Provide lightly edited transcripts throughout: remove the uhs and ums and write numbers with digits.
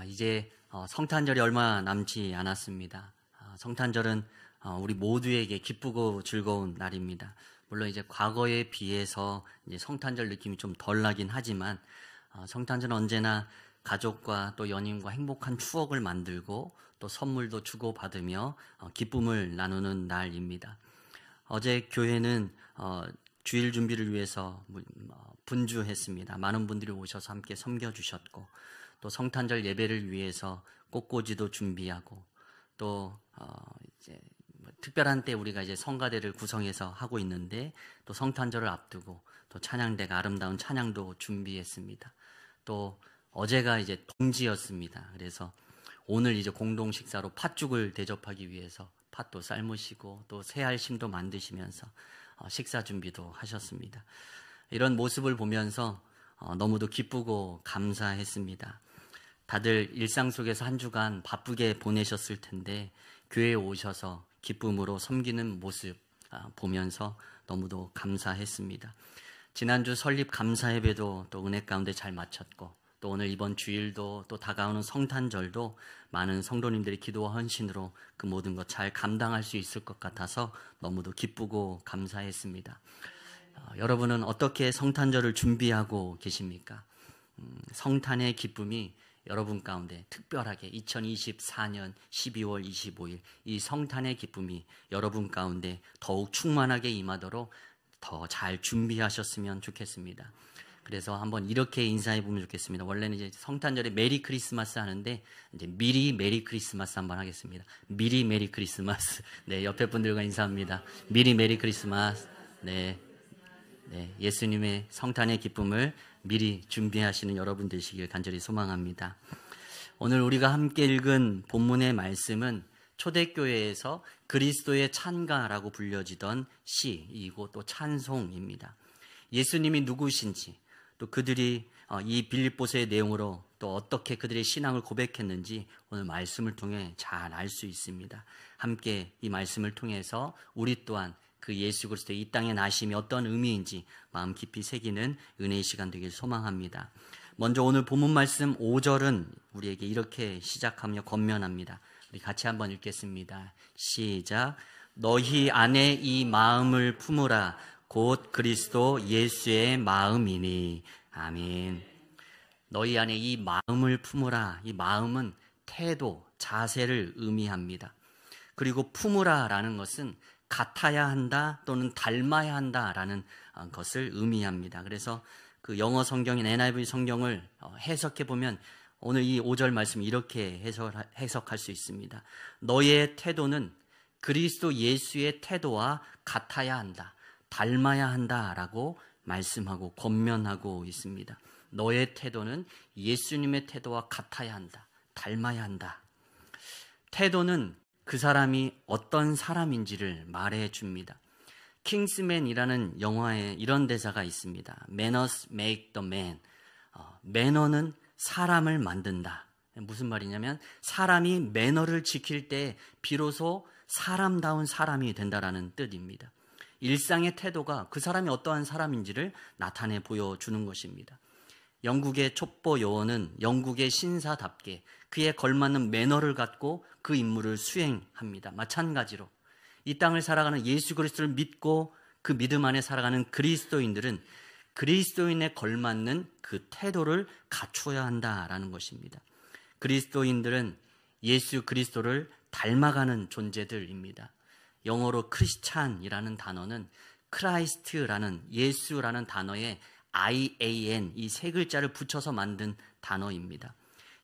이제 성탄절이 얼마 남지 않았습니다. 성탄절은 우리 모두에게 기쁘고 즐거운 날입니다. 물론 이제 과거에 비해서 이제 성탄절 느낌이 좀 덜 나긴 하지만 성탄절은 언제나 가족과 또 연인과 행복한 추억을 만들고 또 선물도 주고받으며 기쁨을 나누는 날입니다. 어제 교회는 주일 준비를 위해서 분주했습니다. 많은 분들이 오셔서 함께 섬겨주셨고 또 성탄절 예배를 위해서 꽃꽂이도 준비하고 또 이제 특별한 때 우리가 이제 성가대를 구성해서 하고 있는데 또 성탄절을 앞두고 또 찬양대가 아름다운 찬양도 준비했습니다. 또 어제가 이제 동지였습니다. 그래서 오늘 이제 공동 식사로 팥죽을 대접하기 위해서 팥도 삶으시고 또 새알심도 만드시면서 식사 준비도 하셨습니다. 이런 모습을 보면서 너무도 기쁘고 감사했습니다. 다들 일상 속에서 한 주간 바쁘게 보내셨을 텐데 교회에 오셔서 기쁨으로 섬기는 모습 보면서 너무도 감사했습니다. 지난주 설립 감사 예배도 또 은혜 가운데 잘 마쳤고 또 오늘 이번 주일도 또 다가오는 성탄절도 많은 성도님들의 기도와 헌신으로 그 모든 것 잘 감당할 수 있을 것 같아서 너무도 기쁘고 감사했습니다. 여러분은 어떻게 성탄절을 준비하고 계십니까? 성탄의 기쁨이 여러분 가운데 특별하게 2024년 12월 25일 이 성탄의 기쁨이 여러분 가운데 더욱 충만하게 임하도록 더 잘 준비하셨으면 좋겠습니다. 그래서 한번 이렇게 인사해 보면 좋겠습니다. 원래는 이제 성탄절에 메리 크리스마스 하는데 이제 미리 메리 크리스마스 한번 하겠습니다. 미리 메리 크리스마스. 네, 옆에 분들과 인사합니다. 미리 메리 크리스마스. 네, 예수님의 성탄의 기쁨을 미리 준비하시는 여러분 되시길 간절히 소망합니다. 오늘 우리가 함께 읽은 본문의 말씀은 초대교회에서 그리스도의 찬가라고 불려지던 시이고 또 찬송입니다. 예수님이 누구신지 또 그들이 이 빌립보서의 내용으로 또 어떻게 그들의 신앙을 고백했는지 오늘 말씀을 통해 잘 알 수 있습니다. 함께 이 말씀을 통해서 우리 또한 그 예수 그리스도의 이 땅의 나심이 어떤 의미인지 마음 깊이 새기는 은혜의 시간 되길 소망합니다. 먼저 오늘 본문 말씀 5절은 우리에게 이렇게 시작하며 권면합니다. 우리 같이 한번 읽겠습니다. 시작. 너희 안에 이 마음을 품으라. 곧 그리스도 예수의 마음이니. 아멘. 너희 안에 이 마음을 품으라. 이 마음은 태도, 자세를 의미합니다. 그리고 품으라라는 것은 같아야 한다 또는 닮아야 한다라는 것을 의미합니다. 그래서 그 영어 성경인 NIV 성경을 해석해 보면 오늘 이 5절 말씀 이렇게 해석할 수 있습니다. 너의 태도는 그리스도 예수의 태도와 같아야 한다, 닮아야 한다라고 말씀하고 권면하고 있습니다. 너의 태도는 예수님의 태도와 같아야 한다, 닮아야 한다. 태도는 그 사람이 어떤 사람인지를 말해줍니다. 킹스맨이라는 영화에 이런 대사가 있습니다. Manners make the man. 매너는 사람을 만든다. 무슨 말이냐면 사람이 매너를 지킬 때 비로소 사람다운 사람이 된다라는 뜻입니다. 일상의 태도가 그 사람이 어떠한 사람인지를 나타내 보여주는 것입니다. 영국의 촉보 요원은 영국의 신사답게 그에 걸맞는 매너를 갖고 그 임무를 수행합니다. 마찬가지로 이 땅을 살아가는 예수 그리스도를 믿고 그 믿음 안에 살아가는 그리스도인들은 그리스도인에 걸맞는 그 태도를 갖추어야 한다라는 것입니다. 그리스도인들은 예수 그리스도를 닮아가는 존재들입니다. 영어로 크리스찬이라는 단어는 크라이스트라는 예수라는 단어에 IAN 이 세 글자를 붙여서 만든 단어입니다.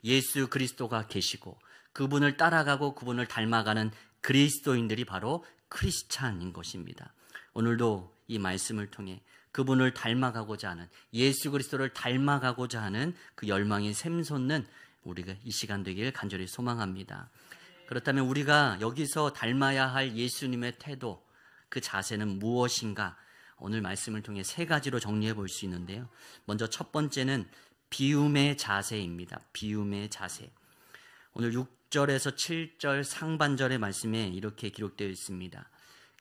예수 그리스도가 계시고 그분을 따라가고 그분을 닮아가는 그리스도인들이 바로 크리스찬인 것입니다. 오늘도 이 말씀을 통해 그분을 닮아가고자 하는 예수 그리스도를 닮아가고자 하는 그 열망이 샘솟는 우리가 이 시간 되길 간절히 소망합니다. 그렇다면 우리가 여기서 닮아야 할 예수님의 태도, 그 자세는 무엇인가? 오늘 말씀을 통해 세 가지로 정리해 볼 수 있는데요. 먼저 첫 번째는 비움의 자세입니다. 비움의 자세. 오늘 6절에서 7절 상반절의 말씀에 이렇게 기록되어 있습니다.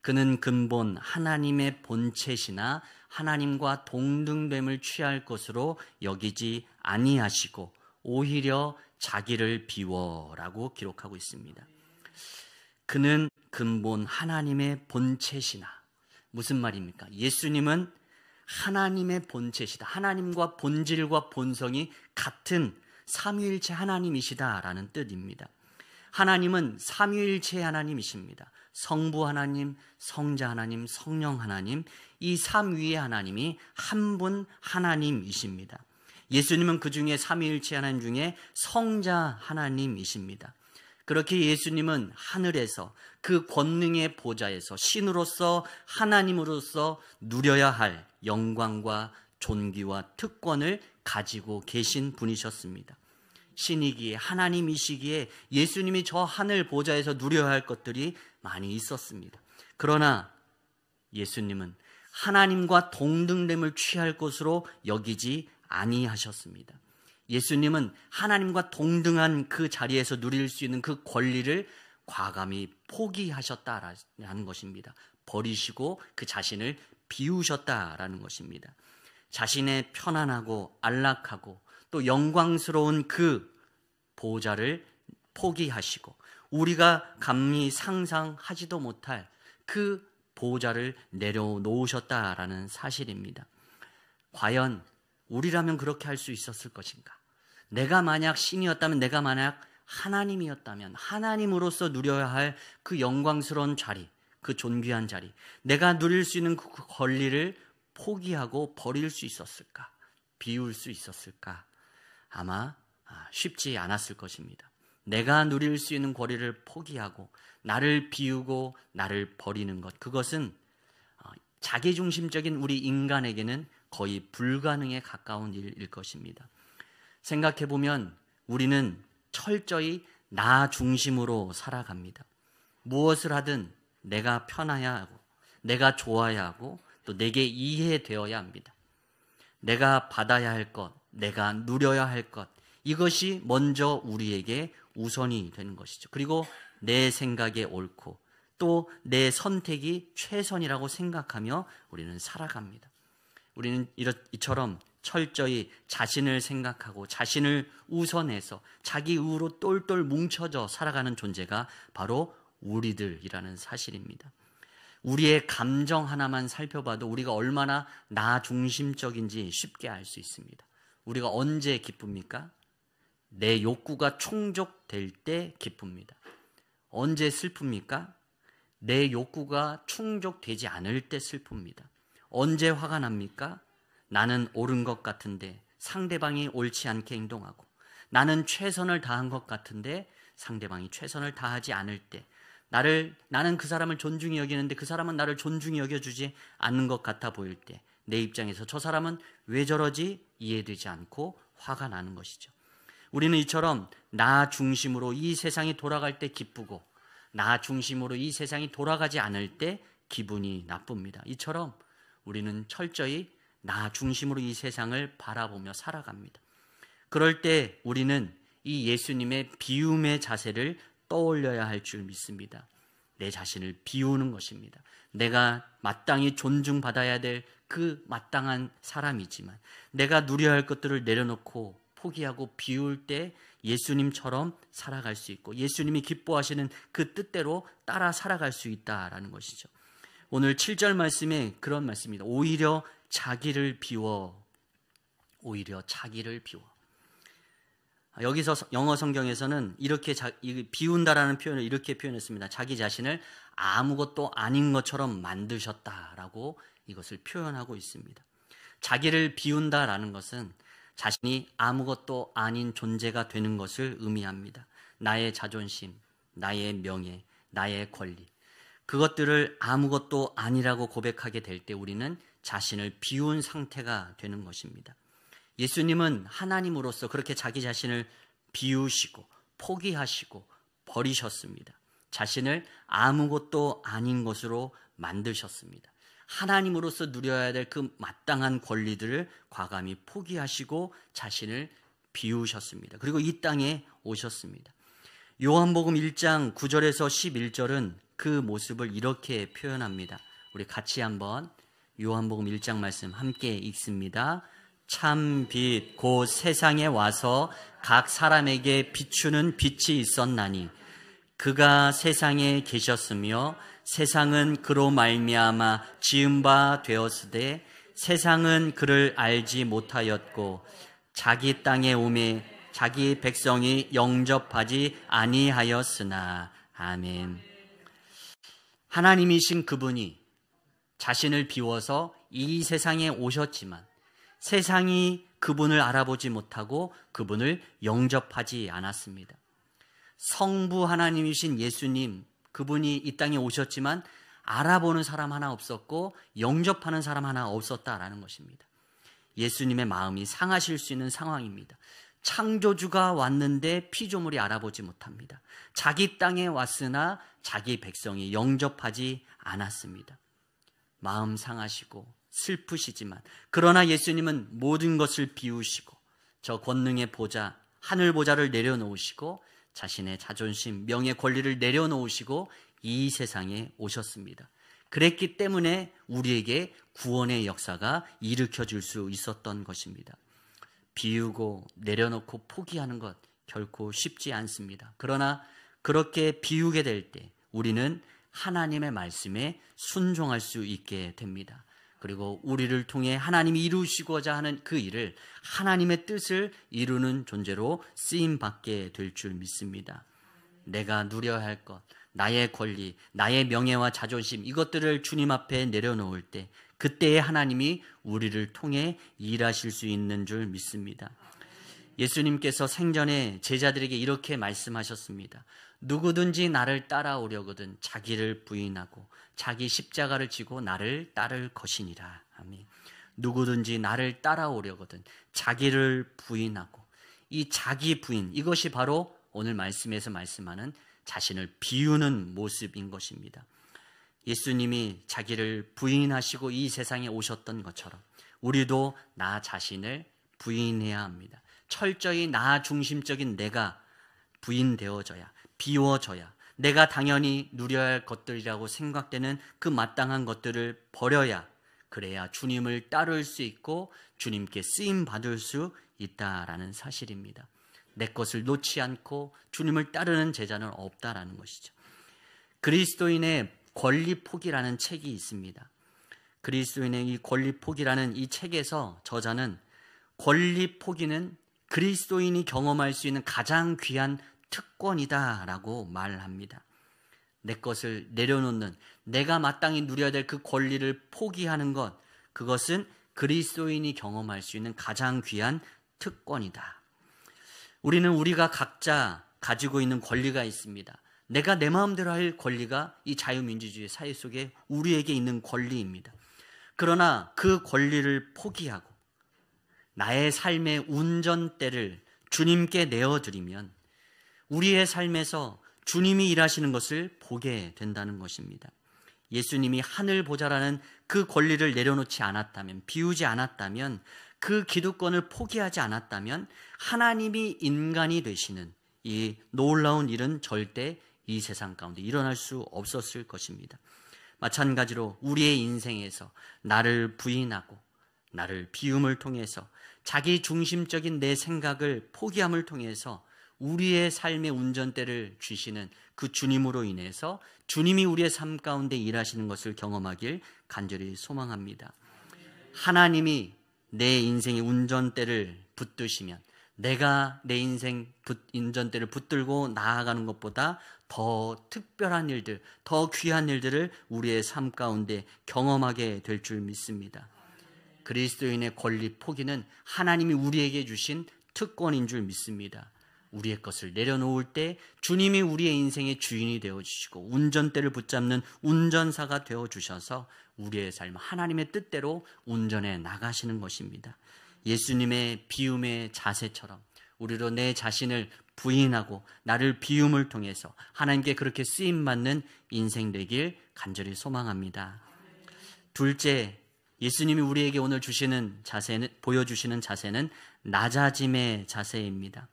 그는 근본 하나님의 본체시나 하나님과 동등됨을 취할 것으로 여기지 아니하시고 오히려 자기를 비워라고 기록하고 있습니다. 그는 근본 하나님의 본체시나. 무슨 말입니까? 예수님은 하나님의 본체시다. 하나님과 본질과 본성이 같은 삼위일체 하나님이시다라는 뜻입니다. 하나님은 삼위일체 하나님이십니다. 성부 하나님, 성자 하나님, 성령 하나님, 이 삼위의 하나님이 한 분 하나님이십니다. 예수님은 그 중에 삼위일체 하나님 중에 성자 하나님이십니다. 그렇게 예수님은 하늘에서 그 권능의 보좌에서 신으로서 하나님으로서 누려야 할 영광과 존귀와 특권을 가지고 계신 분이셨습니다. 신이기에 하나님이시기에 예수님이 저 하늘 보좌에서 누려야 할 것들이 많이 있었습니다. 그러나 예수님은 하나님과 동등됨을 취할 것으로 여기지 아니하셨습니다. 예수님은 하나님과 동등한 그 자리에서 누릴 수 있는 그 권리를 과감히 포기하셨다라는 것입니다. 버리시고 그 자신을 비우셨다라는 것입니다. 자신의 편안하고 안락하고 또 영광스러운 그 보좌를 포기하시고 우리가 감히 상상하지도 못할 그 보좌를 내려놓으셨다라는 사실입니다. 과연 우리라면 그렇게 할 수 있었을 것인가? 내가 만약 신이었다면, 내가 만약 하나님이었다면 하나님으로서 누려야 할 그 영광스러운 자리, 그 존귀한 자리, 내가 누릴 수 있는 그 권리를 포기하고 버릴 수 있었을까? 비울 수 있었을까? 아마 쉽지 않았을 것입니다. 내가 누릴 수 있는 권리를 포기하고 나를 비우고 나를 버리는 것, 그것은 자기중심적인 우리 인간에게는 거의 불가능에 가까운 일일 것입니다. 생각해보면 우리는 철저히 나 중심으로 살아갑니다. 무엇을 하든 내가 편해야 하고 내가 좋아야 하고 또 내게 이해되어야 합니다. 내가 받아야 할 것, 내가 누려야 할 것, 이것이 먼저 우리에게 우선이 되는 것이죠. 그리고 내 생각에 옳고 또 내 선택이 최선이라고 생각하며 우리는 살아갑니다. 우리는 이처럼 철저히 자신을 생각하고 자신을 우선해서 자기 의로 똘똘 뭉쳐져 살아가는 존재가 바로 우리들이라는 사실입니다. 우리의 감정 하나만 살펴봐도 우리가 얼마나 나 중심적인지 쉽게 알 수 있습니다. 우리가 언제 기쁩니까? 내 욕구가 충족될 때 기쁩니다. 언제 슬픕니까? 내 욕구가 충족되지 않을 때 슬픕니다. 언제 화가 납니까? 나는 옳은 것 같은데 상대방이 옳지 않게 행동하고 나는 최선을 다한 것 같은데 상대방이 최선을 다하지 않을 때 나는 그 사람을 존중히 여기는데 그 사람은 나를 존중히 여겨주지 않는 것 같아 보일 때 내 입장에서 저 사람은 왜 저러지 이해되지 않고 화가 나는 것이죠. 우리는 이처럼 나 중심으로 이 세상이 돌아갈 때 기쁘고 나 중심으로 이 세상이 돌아가지 않을 때 기분이 나쁩니다. 이처럼 우리는 철저히 나 중심으로 이 세상을 바라보며 살아갑니다. 그럴 때 우리는 이 예수님의 비움의 자세를 떠올려야 할 줄 믿습니다. 내 자신을 비우는 것입니다. 내가 마땅히 존중받아야 될 그 마땅한 사람이지만 내가 누려야 할 것들을 내려놓고 포기하고 비울 때 예수님처럼 살아갈 수 있고 예수님이 기뻐하시는 그 뜻대로 따라 살아갈 수 있다라는 것이죠. 오늘 7절 말씀에 그런 말씀입니다. 오히려 자기를 비워. 오히려 자기를 비워. 여기서 영어 성경에서는 이렇게 비운다라는 표현을 이렇게 표현했습니다. 자기 자신을 아무것도 아닌 것처럼 만드셨다라고 이것을 표현하고 있습니다. 자기를 비운다라는 것은 자신이 아무것도 아닌 존재가 되는 것을 의미합니다. 나의 자존심, 나의 명예, 나의 권리, 그것들을 아무것도 아니라고 고백하게 될 때 우리는 자신을 비운 상태가 되는 것입니다. 예수님은 하나님으로서 그렇게 자기 자신을 비우시고 포기하시고 버리셨습니다. 자신을 아무것도 아닌 것으로 만드셨습니다. 하나님으로서 누려야 될 그 마땅한 권리들을 과감히 포기하시고 자신을 비우셨습니다. 그리고 이 땅에 오셨습니다. 요한복음 1장 9절에서 11절은 그 모습을 이렇게 표현합니다. 우리 같이 한번 요한복음 1장 말씀 함께 읽습니다. 참 빛 곧 세상에 와서 각 사람에게 비추는 빛이 있었나니 그가 세상에 계셨으며 세상은 그로 말미암아 지은 바 되었으되 세상은 그를 알지 못하였고 자기 땅에 오매 자기 백성이 영접하지 아니하였으나. 아멘. 하나님이신 그분이 자신을 비워서 이 세상에 오셨지만 세상이 그분을 알아보지 못하고 그분을 영접하지 않았습니다. 성부 하나님이신 예수님, 그분이 이 땅에 오셨지만 알아보는 사람 하나 없었고 영접하는 사람 하나 없었다라는 것입니다. 예수님의 마음이 상하실 수 있는 상황입니다. 창조주가 왔는데 피조물이 알아보지 못합니다. 자기 땅에 왔으나 자기 백성이 영접하지 않았습니다. 마음 상하시고 슬프시지만 그러나 예수님은 모든 것을 비우시고 저 권능의 보좌, 하늘 보좌를 내려놓으시고 자신의 자존심, 명예, 권리를 내려놓으시고 이 세상에 오셨습니다. 그랬기 때문에 우리에게 구원의 역사가 일으켜질 수 있었던 것입니다. 비우고 내려놓고 포기하는 것 결코 쉽지 않습니다. 그러나 그렇게 비우게 될 때 우리는 하나님의 말씀에 순종할 수 있게 됩니다. 그리고 우리를 통해 하나님이 이루시고자 하는 그 일을, 하나님의 뜻을 이루는 존재로 쓰임받게 될 줄 믿습니다. 내가 누려야 할 것, 나의 권리, 나의 명예와 자존심, 이것들을 주님 앞에 내려놓을 때 그때에 하나님이 우리를 통해 일하실 수 있는 줄 믿습니다. 예수님께서 생전에 제자들에게 이렇게 말씀하셨습니다. 누구든지 나를 따라오려거든 자기를 부인하고 자기 십자가를 지고 나를 따를 것이니라. 아멘. 누구든지 나를 따라오려거든 자기를 부인하고, 이 자기 부인, 이것이 바로 오늘 말씀에서 말씀하는 자신을 비우는 모습인 것입니다. 예수님이 자기를 부인하시고 이 세상에 오셨던 것처럼 우리도 나 자신을 부인해야 합니다. 철저히 나 중심적인 내가 부인되어져야, 비워져야, 내가 당연히 누려야 할 것들이라고 생각되는 그 마땅한 것들을 버려야, 그래야 주님을 따를 수 있고 주님께 쓰임 받을 수 있다라는 사실입니다. 내 것을 놓지 않고 주님을 따르는 제자는 없다라는 것이죠. 그리스도인의 권리 포기라는 책이 있습니다. 그리스도인의 이 권리 포기라는 이 책에서 저자는 권리 포기는 그리스도인이 경험할 수 있는 가장 귀한 특권이다라고 말합니다. 내 것을 내려놓는, 내가 마땅히 누려야 될 그 권리를 포기하는 것, 그것은 그리스도인이 경험할 수 있는 가장 귀한 특권이다. 우리는 우리가 각자 가지고 있는 권리가 있습니다. 내가 내 마음대로 할 권리가 이 자유민주주의 사회 속에 우리에게 있는 권리입니다. 그러나 그 권리를 포기하고 나의 삶의 운전대를 주님께 내어드리면 우리의 삶에서 주님이 일하시는 것을 보게 된다는 것입니다. 예수님이 하늘 보좌라는 그 권리를 내려놓지 않았다면, 비우지 않았다면, 그 기득권을 포기하지 않았다면 하나님이 인간이 되시는 이 놀라운 일은 절대 이 세상 가운데 일어날 수 없었을 것입니다. 마찬가지로 우리의 인생에서 나를 부인하고 나를 비움을 통해서 자기 중심적인 내 생각을 포기함을 통해서 우리의 삶의 운전대를 쥐시는 그 주님으로 인해서 주님이 우리의 삶 가운데 일하시는 것을 경험하길 간절히 소망합니다. 하나님이 내 인생의 운전대를 붙드시면 내가 내 인생 운전대를 붙들고 나아가는 것보다 더 특별한 일들, 더 귀한 일들을 우리의 삶 가운데 경험하게 될 줄 믿습니다. 그리스도인의 권리 포기는 하나님이 우리에게 주신 특권인 줄 믿습니다. 우리의 것을 내려놓을 때 주님이 우리의 인생의 주인이 되어주시고 운전대를 붙잡는 운전사가 되어주셔서 우리의 삶 하나님의 뜻대로 운전해 나가시는 것입니다. 예수님의 비움의 자세처럼 우리로 내 자신을 부인하고 나를 비움을 통해서 하나님께 그렇게 쓰임받는 인생 되길 간절히 소망합니다. 둘째, 예수님이 우리에게 오늘 주시는 자세는, 보여주시는 자세는 낮아짐의 자세입니다.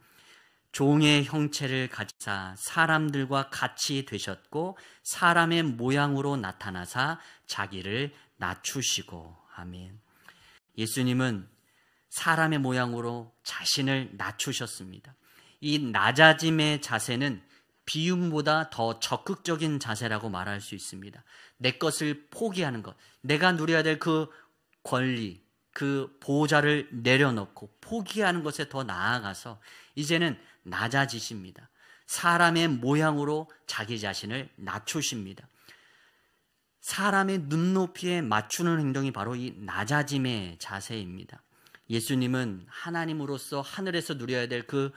종의 형체를 가지사 사람들과 같이 되셨고 사람의 모양으로 나타나사 자기를 낮추시고. 아멘. 예수님은 사람의 모양으로 자신을 낮추셨습니다. 이 낮아짐의 자세는 비움보다 더 적극적인 자세라고 말할 수 있습니다. 내 것을 포기하는 것, 내가 누려야 될 그 권리, 그 보호자를 내려놓고 포기하는 것에 더 나아가서 이제는 낮아지십니다. 사람의 모양으로 자기 자신을 낮추십니다. 사람의 눈높이에 맞추는 행동이 바로 이 낮아짐의 자세입니다. 예수님은 하나님으로서 하늘에서 누려야 될 그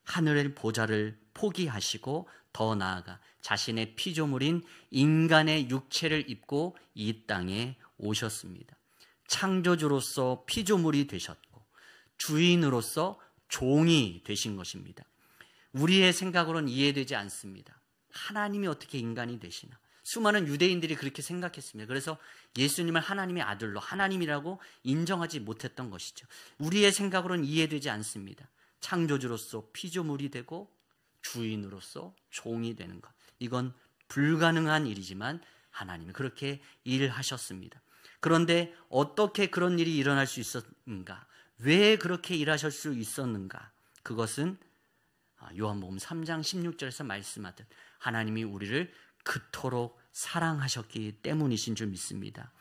하늘의 보좌를 포기하시고 더 나아가 자신의 피조물인 인간의 육체를 입고 이 땅에 오셨습니다. 창조주로서 피조물이 되셨고 주인으로서 종이 되신 것입니다. 우리의 생각으로는 이해되지 않습니다. 하나님이 어떻게 인간이 되시나? 수많은 유대인들이 그렇게 생각했습니다. 그래서 예수님을 하나님의 아들로 하나님이라고 인정하지 못했던 것이죠. 우리의 생각으로는 이해되지 않습니다. 창조주로서 피조물이 되고 주인으로서 종이 되는 것. 이건 불가능한 일이지만 하나님이 그렇게 일하셨습니다. 그런데 어떻게 그런 일이 일어날 수 있었는가? 왜 그렇게 일하실 수 있었는가? 그것은 요한복음 3장 16절에서 말씀하듯 하나님이 우리를 그토록 사랑하셨기 때문이신 줄 믿습니다.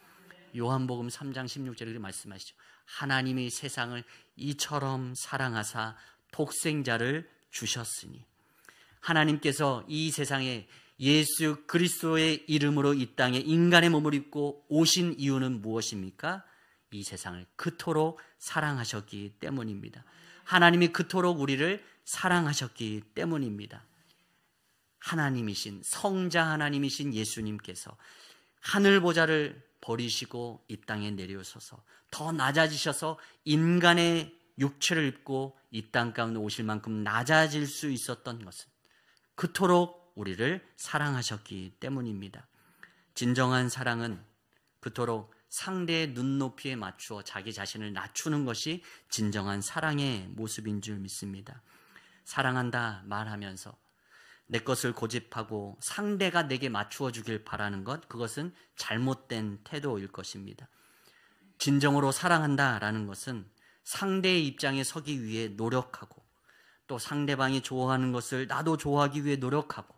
요한복음 3장 16절에 말씀하시죠. 하나님이 세상을 이처럼 사랑하사 독생자를 주셨으니. 하나님께서 이 세상에 예수 그리스도의 이름으로 이 땅에 인간의 몸을 입고 오신 이유는 무엇입니까? 이 세상을 그토록 사랑하셨기 때문입니다. 하나님이 그토록 우리를 사랑하셨기 때문입니다. 하나님이신 성자 하나님이신 예수님께서 하늘 보좌를 버리시고 이 땅에 내려오셔서 더 낮아지셔서 인간의 육체를 입고 이 땅 가운데 오실 만큼 낮아질 수 있었던 것은 그토록 우리를 사랑하셨기 때문입니다. 진정한 사랑은 그토록 상대의 눈높이에 맞추어 자기 자신을 낮추는 것이 진정한 사랑의 모습인 줄 믿습니다. 사랑한다 말하면서 내 것을 고집하고 상대가 내게 맞추어 주길 바라는 것, 그것은 잘못된 태도일 것입니다. 진정으로 사랑한다라는 것은 상대의 입장에 서기 위해 노력하고 또 상대방이 좋아하는 것을 나도 좋아하기 위해 노력하고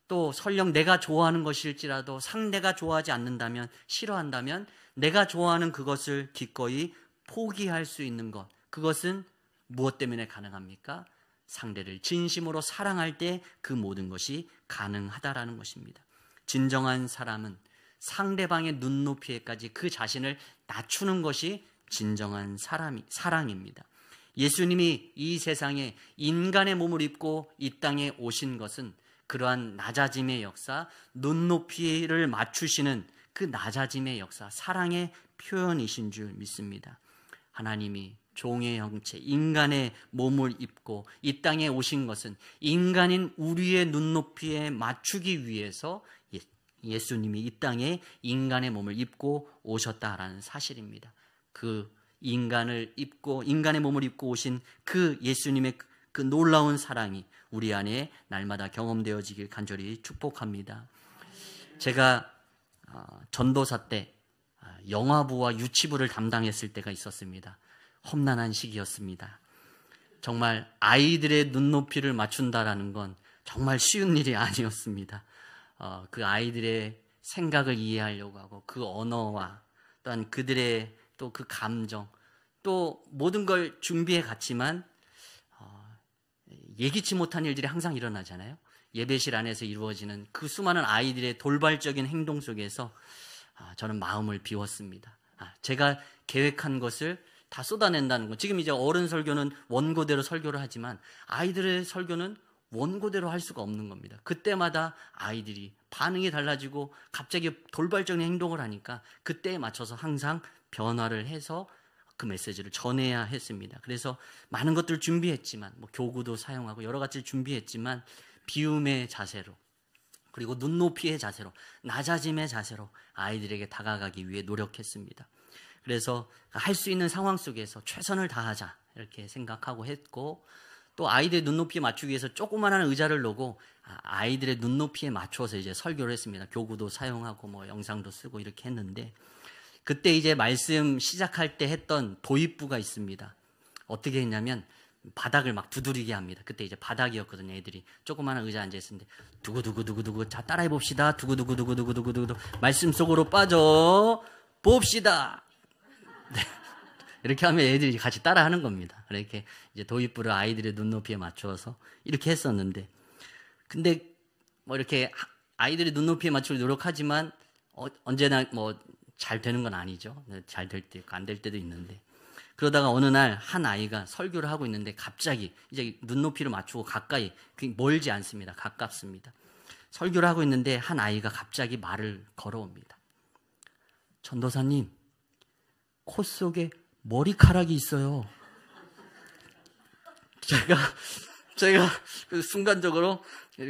또 설령 내가 좋아하는 것일지라도 상대가 좋아하지 않는다면, 싫어한다면 내가 좋아하는 그것을 기꺼이 포기할 수 있는 것, 그것은 무엇 때문에 가능합니까? 상대를 진심으로 사랑할 때 그 모든 것이 가능하다라는 것입니다. 진정한 사람은 상대방의 눈높이에까지 그 자신을 낮추는 것이 진정한 사랑입니다. 예수님이 이 세상에 인간의 몸을 입고 이 땅에 오신 것은 그러한 낮아짐의 역사, 눈높이를 맞추시는 그 낮아짐의 역사, 사랑의 표현이신 줄 믿습니다. 하나님이 종의 형체, 인간의 몸을 입고 이 땅에 오신 것은 인간인 우리의 눈높이에 맞추기 위해서 예수님이 이 땅에 인간의 몸을 입고 오셨다라는 사실입니다. 그 인간의 몸을 입고 오신 그 예수님의 그 놀라운 사랑이 우리 안에 날마다 경험되어지길 간절히 축복합니다. 제가 전도사 때 영화부와 유치부를 담당했을 때가 있었습니다. 험난한 시기였습니다. 정말 아이들의 눈높이를 맞춘다라는 건 정말 쉬운 일이 아니었습니다. 그 아이들의 생각을 이해하려고 하고 그 언어와 또한 그들의 또 그 감정 또 모든 걸 준비해 갔지만 예기치 못한 일들이 항상 일어나잖아요. 예배실 안에서 이루어지는 그 수많은 아이들의 돌발적인 행동 속에서 저는 마음을 비웠습니다. 제가 계획한 것을 다 쏟아낸다는 거. 지금 이제 어른 설교는 원고대로 설교를 하지만 아이들의 설교는 원고대로 할 수가 없는 겁니다. 그때마다 아이들이 반응이 달라지고 갑자기 돌발적인 행동을 하니까 그때에 맞춰서 항상 변화를 해서 그 메시지를 전해야 했습니다. 그래서 많은 것들을 준비했지만 교구도 사용하고 여러 가지를 준비했지만 비움의 자세로 그리고 눈높이의 자세로 낮아짐의 자세로 아이들에게 다가가기 위해 노력했습니다. 그래서 할 수 있는 상황 속에서 최선을 다하자 이렇게 생각하고 했고 또 아이들의 눈높이에 맞추기 위해서 조그마한 의자를 놓고 아이들의 눈높이에 맞춰서 이제 설교를 했습니다. 교구도 사용하고 영상도 쓰고 이렇게 했는데 그때 이제 말씀 시작할 때 했던 도입부가 있습니다. 어떻게 했냐면 바닥을 막 두드리게 합니다. 그때 이제 바닥이었거든요. 애들이 조그마한 의자 앉아 있었는데 두구두구두구두구 자 따라해 봅시다. 두구두구두구두구두구두구 말씀 속으로 빠져 봅시다. 네. 이렇게 하면 애들이 같이 따라하는 겁니다. 이렇게 이제 도입부를 아이들의 눈높이에 맞추어서 이렇게 했었는데, 근데 뭐 이렇게 아이들의 눈높이에 맞추려 노력하지만 언제나 뭐 잘 되는 건 아니죠. 잘 될 때 있고 안 될 때도 있는데, 그러다가 어느 날 한 아이가 설교를 하고 있는데 갑자기 이제 눈높이를 맞추고 가까이, 멀지 않습니다. 가깝습니다. 설교를 하고 있는데 한 아이가 갑자기 말을 걸어옵니다. 전도사님, 코 속에 머리카락이 있어요. 제가 순간적으로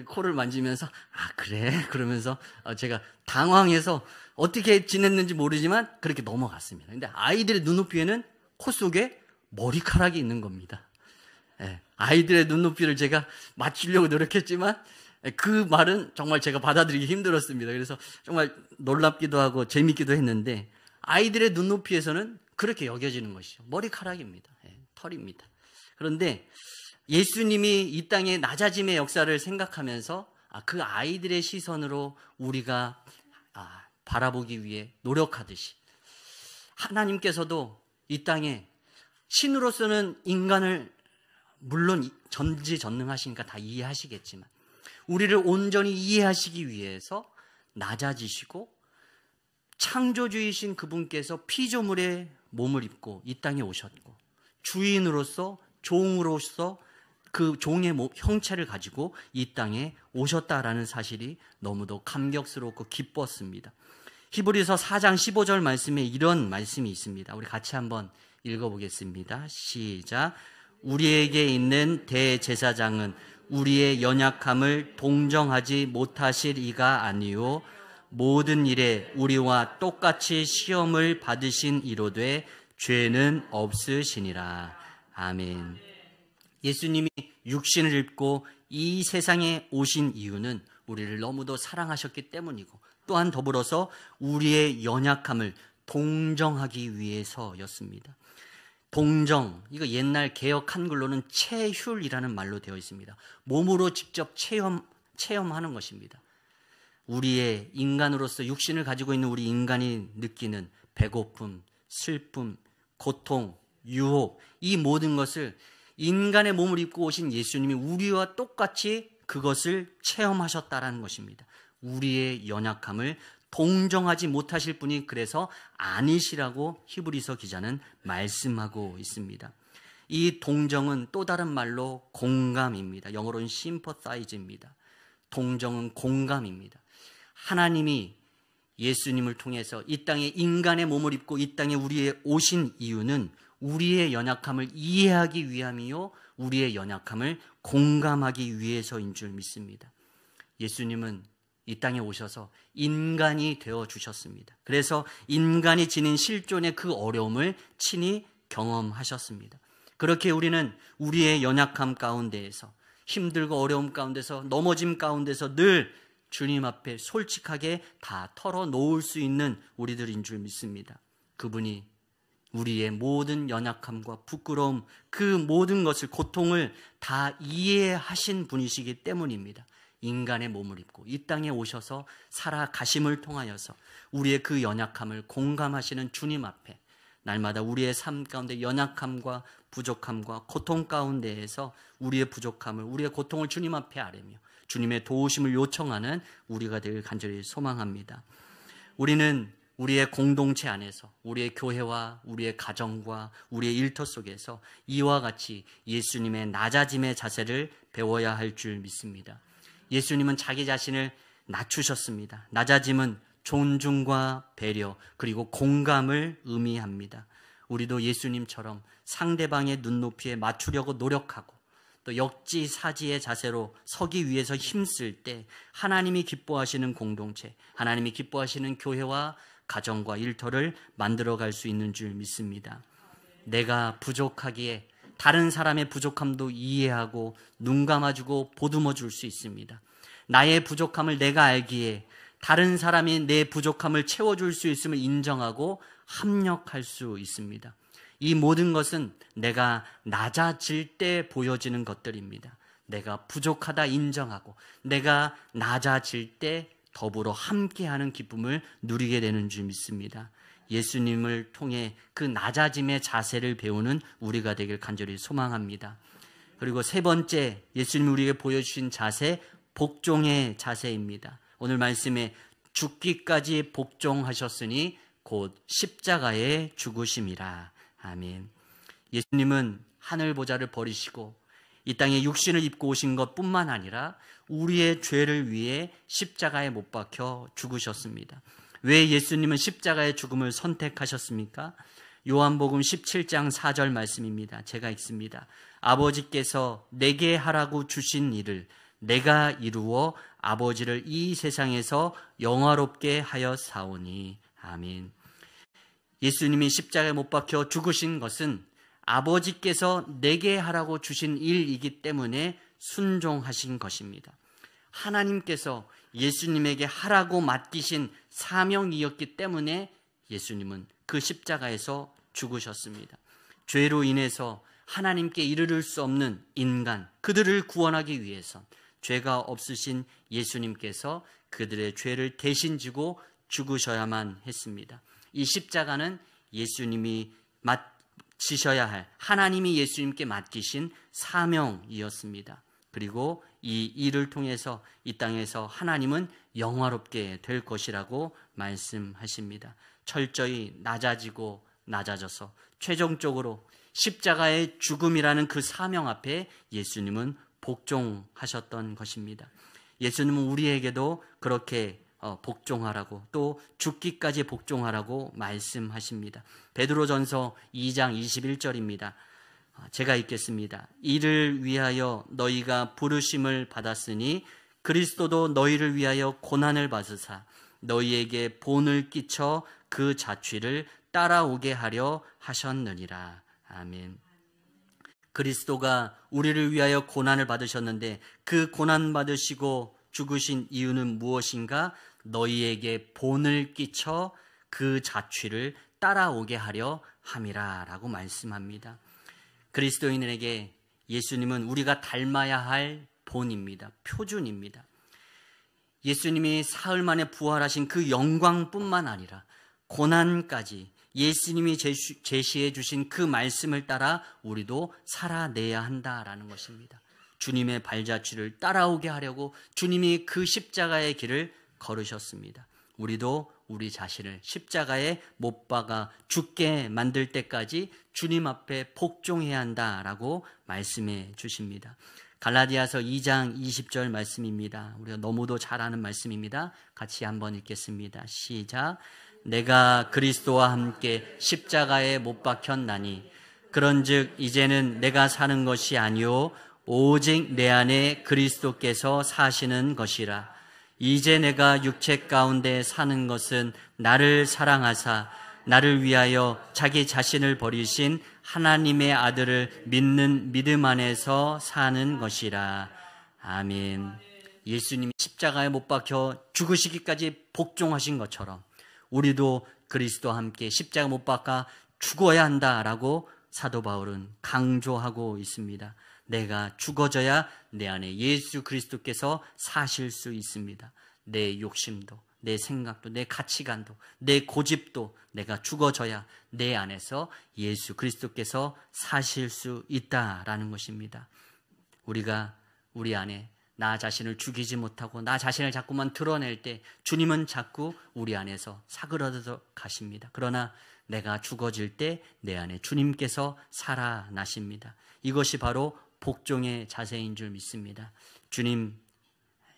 코를 만지면서 아 그래? 그러면서 제가 당황해서 어떻게 지냈는지 모르지만 그렇게 넘어갔습니다. 근데 아이들의 눈높이에는 코 속에 머리카락이 있는 겁니다. 예, 아이들의 눈높이를 제가 맞추려고 노력했지만 그 말은 정말 제가 받아들이기 힘들었습니다. 그래서 정말 놀랍기도 하고 재밌기도 했는데, 아이들의 눈높이에서는 그렇게 여겨지는 것이죠. 머리카락입니다. 예, 털입니다. 그런데 예수님이 이 땅의 낮아짐의 역사를 생각하면서 그 아이들의 시선으로 우리가 바라보기 위해 노력하듯이, 하나님께서도 이 땅에 신으로서는 인간을 물론 전지전능하시니까 다 이해하시겠지만 우리를 온전히 이해하시기 위해서 낮아지시고 창조주이신 그분께서 피조물의 몸을 입고 이 땅에 오셨고 주인으로서 종으로서 그 종의 형체를 가지고 이 땅에 오셨다라는 사실이 너무도 감격스럽고 기뻤습니다. 히브리서 4장 15절 말씀에 이런 말씀이 있습니다. 우리 같이 한번 읽어보겠습니다. 시작. 우리에게 있는 대제사장은 우리의 연약함을 동정하지 못하실 이가 아니요 모든 일에 우리와 똑같이 시험을 받으신 이로되 죄는 없으시니라. 아멘. 예수님이 육신을 입고 이 세상에 오신 이유는 우리를 너무도 사랑하셨기 때문이고, 또한 더불어서 우리의 연약함을 동정하기 위해서였습니다. 동정, 이거 옛날 개역 한글로는 체휼이라는 말로 되어 있습니다. 몸으로 직접 체험하는 것입니다. 우리의 인간으로서 육신을 가지고 있는 우리 인간이 느끼는 배고픔, 슬픔, 고통, 유혹, 이 모든 것을 인간의 몸을 입고 오신 예수님이 우리와 똑같이 그것을 체험하셨다라는 것입니다. 우리의 연약함을 동정하지 못하실 분이 그래서 아니시라고 히브리서 기자는 말씀하고 있습니다. 이 동정은 또 다른 말로 공감입니다. 영어로는 sympathiz입니다. 동정은 공감입니다. 하나님이 예수님을 통해서 이 땅에 인간의 몸을 입고 이 땅에 우리의 오신 이유는 우리의 연약함을 이해하기 위함이요 우리의 연약함을 공감하기 위해서인 줄 믿습니다. 예수님은 이 땅에 오셔서 인간이 되어 주셨습니다. 그래서 인간이 지닌 실존의 그 어려움을 친히 경험하셨습니다. 그렇게 우리는 우리의 연약함 가운데에서, 힘들고 어려움 가운데서, 넘어짐 가운데서 늘 주님 앞에 솔직하게 다 털어놓을 수 있는 우리들인 줄 믿습니다. 그분이 우리의 모든 연약함과 부끄러움, 그 모든 것을, 고통을 다 이해하신 분이시기 때문입니다. 인간의 몸을 입고 이 땅에 오셔서 살아가심을 통하여서 우리의 그 연약함을 공감하시는 주님 앞에 날마다 우리의 삶 가운데 연약함과 부족함과 고통 가운데에서 우리의 부족함을, 우리의 고통을 주님 앞에 아뢰며 주님의 도우심을 요청하는 우리가 되길 간절히 소망합니다. 우리는 우리의 공동체 안에서, 우리의 교회와 우리의 가정과 우리의 일터 속에서 이와 같이 예수님의 낮아짐의 자세를 배워야 할 줄 믿습니다. 예수님은 자기 자신을 낮추셨습니다. 낮아짐은 존중과 배려 그리고 공감을 의미합니다. 우리도 예수님처럼 상대방의 눈높이에 맞추려고 노력하고 또 역지사지의 자세로 서기 위해서 힘쓸 때 하나님이 기뻐하시는 공동체, 하나님이 기뻐하시는 교회와 가정과 일터를 만들어갈 수 있는 줄 믿습니다. 내가 부족하기에 다른 사람의 부족함도 이해하고 눈 감아주고 보듬어 줄 수 있습니다. 나의 부족함을 내가 알기에 다른 사람이 내 부족함을 채워줄 수 있음을 인정하고 합력할 수 있습니다. 이 모든 것은 내가 낮아질 때 보여지는 것들입니다. 내가 부족하다 인정하고 내가 낮아질 때 더불어 함께하는 기쁨을 누리게 되는 줄 믿습니다. 예수님을 통해 그 낮아짐의 자세를 배우는 우리가 되길 간절히 소망합니다. 그리고 세 번째, 예수님이 우리에게 보여주신 자세, 복종의 자세입니다. 오늘 말씀에 죽기까지 복종하셨으니 곧 십자가에 죽으심이라. 아멘. 예수님은 하늘 보좌를 버리시고 이 땅에 육신을 입고 오신 것뿐만 아니라 우리의 죄를 위해 십자가에 못 박혀 죽으셨습니다. 왜 예수님은 십자가의 죽음을 선택하셨습니까? 요한복음 17장 4절 말씀입니다. 제가 읽습니다. 아버지께서 내게 하라고 주신 일을 내가 이루어 아버지를 이 세상에서 영화롭게 하여 사오니. 아멘. 예수님이 십자가에 못 박혀 죽으신 것은 아버지께서 내게 하라고 주신 일이기 때문에 순종하신 것입니다. 하나님께서 예수님에게 하라고 맡기신 사명이었기 때문에 예수님은 그 십자가에서 죽으셨습니다. 죄로 인해서 하나님께 이르를 수 없는 인간, 그들을 구원하기 위해서 죄가 없으신 예수님께서 그들의 죄를 대신 지고 죽으셔야만 했습니다. 이 십자가는 예수님이 지셔야 할, 하나님이 예수님께 맡기신 사명이었습니다. 그리고 이 일을 통해서 이 땅에서 하나님은 영화롭게 될 것이라고 말씀하십니다. 철저히 낮아지고 낮아져서 최종적으로 십자가의 죽음이라는 그 사명 앞에 예수님은 복종하셨던 것입니다. 예수님은 우리에게도 그렇게 복종하라고, 또 죽기까지 복종하라고 말씀하십니다. 베드로전서 2장 21절입니다. 제가 읽겠습니다. 이를 위하여 너희가 부르심을 받았으니 그리스도도 너희를 위하여 고난을 받으사 너희에게 본을 끼쳐 그 자취를 따라오게 하려 하셨느니라. 아멘. 그리스도가 우리를 위하여 고난을 받으셨는데 그 고난 받으시고 죽으신 이유는 무엇인가? 너희에게 본을 끼쳐 그 자취를 따라오게 하려 함이라 라고 말씀합니다. 그리스도인에게 예수님은 우리가 닮아야 할 본입니다. 표준입니다. 예수님이 사흘 만에 부활하신 그 영광뿐만 아니라 고난까지 예수님이 제시해 주신 그 말씀을 따라 우리도 살아내야 한다라는 것입니다. 주님의 발자취를 따라오게 하려고 주님이 그 십자가의 길을 걸으셨습니다. 우리도 우리 자신을 십자가에 못 박아 죽게 만들 때까지 주님 앞에 복종해야 한다라고 말씀해 주십니다. 갈라디아서 2장 20절 말씀입니다. 우리가 너무도 잘 아는 말씀입니다. 같이 한번 읽겠습니다. 시작. 내가 그리스도와 함께 십자가에 못 박혔나니 그런즉 이제는 내가 사는 것이 아니요 오직 내 안에 그리스도께서 사시는 것이라. 이제 내가 육체 가운데 사는 것은 나를 사랑하사 나를 위하여 자기 자신을 버리신 하나님의 아들을 믿는 믿음 안에서 사는 것이라. 아멘. 예수님이 십자가에 못 박혀 죽으시기까지 복종하신 것처럼 우리도 그리스도와 함께 십자가 못 박아 죽어야 한다라고 사도 바울은 강조하고 있습니다. 내가 죽어져야 내 안에 예수 그리스도께서 사실 수 있습니다. 내 욕심도, 내 생각도, 내 가치관도, 내 고집도 내가 죽어져야 내 안에서 예수 그리스도께서 사실 수 있다라는 것입니다. 우리가 우리 안에 나 자신을 죽이지 못하고 나 자신을 자꾸만 드러낼 때 주님은 자꾸 우리 안에서 사그라들어 가십니다. 그러나 내가 죽어질 때 내 안에 주님께서 살아나십니다. 이것이 바로 복종의 자세인 줄 믿습니다. 주님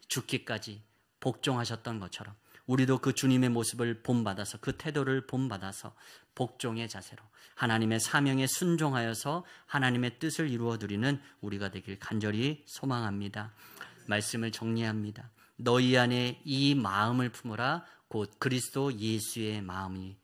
죽기까지 복종하셨던 것처럼 우리도 그 주님의 모습을 본받아서 그 태도를 본받아서 복종의 자세로 하나님의 사명에 순종하여서 하나님의 뜻을 이루어 드리는 우리가 되길 간절히 소망합니다. 말씀을 정리합니다. 너희 안에 이 마음을 품으라 곧 그리스도 예수의 마음이.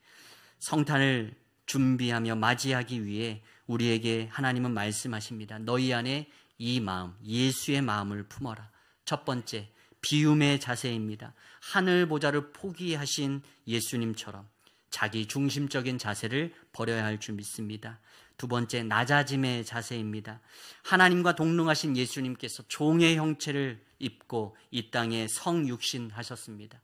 성탄을 준비하며 맞이하기 위해 우리에게 하나님은 말씀하십니다. 너희 안에 이 마음, 예수의 마음을 품어라. 첫 번째, 비움의 자세입니다. 하늘 보좌를 포기하신 예수님처럼 자기 중심적인 자세를 버려야 할 줄 믿습니다. 두 번째, 낮아짐의 자세입니다. 하나님과 동등하신 예수님께서 종의 형체를 입고 이 땅에 성육신하셨습니다.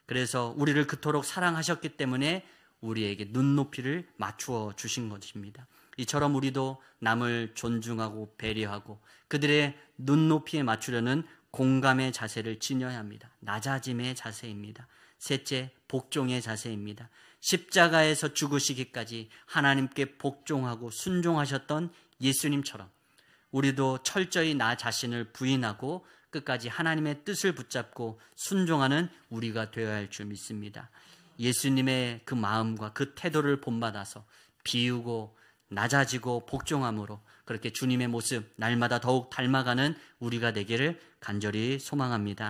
그래서 우리를 그토록 사랑하셨기 때문에 우리에게 눈높이를 맞추어 주신 것입니다. 이처럼 우리도 남을 존중하고 배려하고 그들의 눈높이에 맞추려는 공감의 자세를 지녀야 합니다. 낮아짐의 자세입니다. 셋째, 복종의 자세입니다. 십자가에서 죽으시기까지 하나님께 복종하고 순종하셨던 예수님처럼 우리도 철저히 나 자신을 부인하고 끝까지 하나님의 뜻을 붙잡고 순종하는 우리가 되어야 할 줄 믿습니다. 예수님의 그 마음과 그 태도를 본받아서 비우고 낮아지고 복종함으로 그렇게 주님의 모습 날마다 더욱 닮아가는 우리가 되기를 간절히 소망합니다.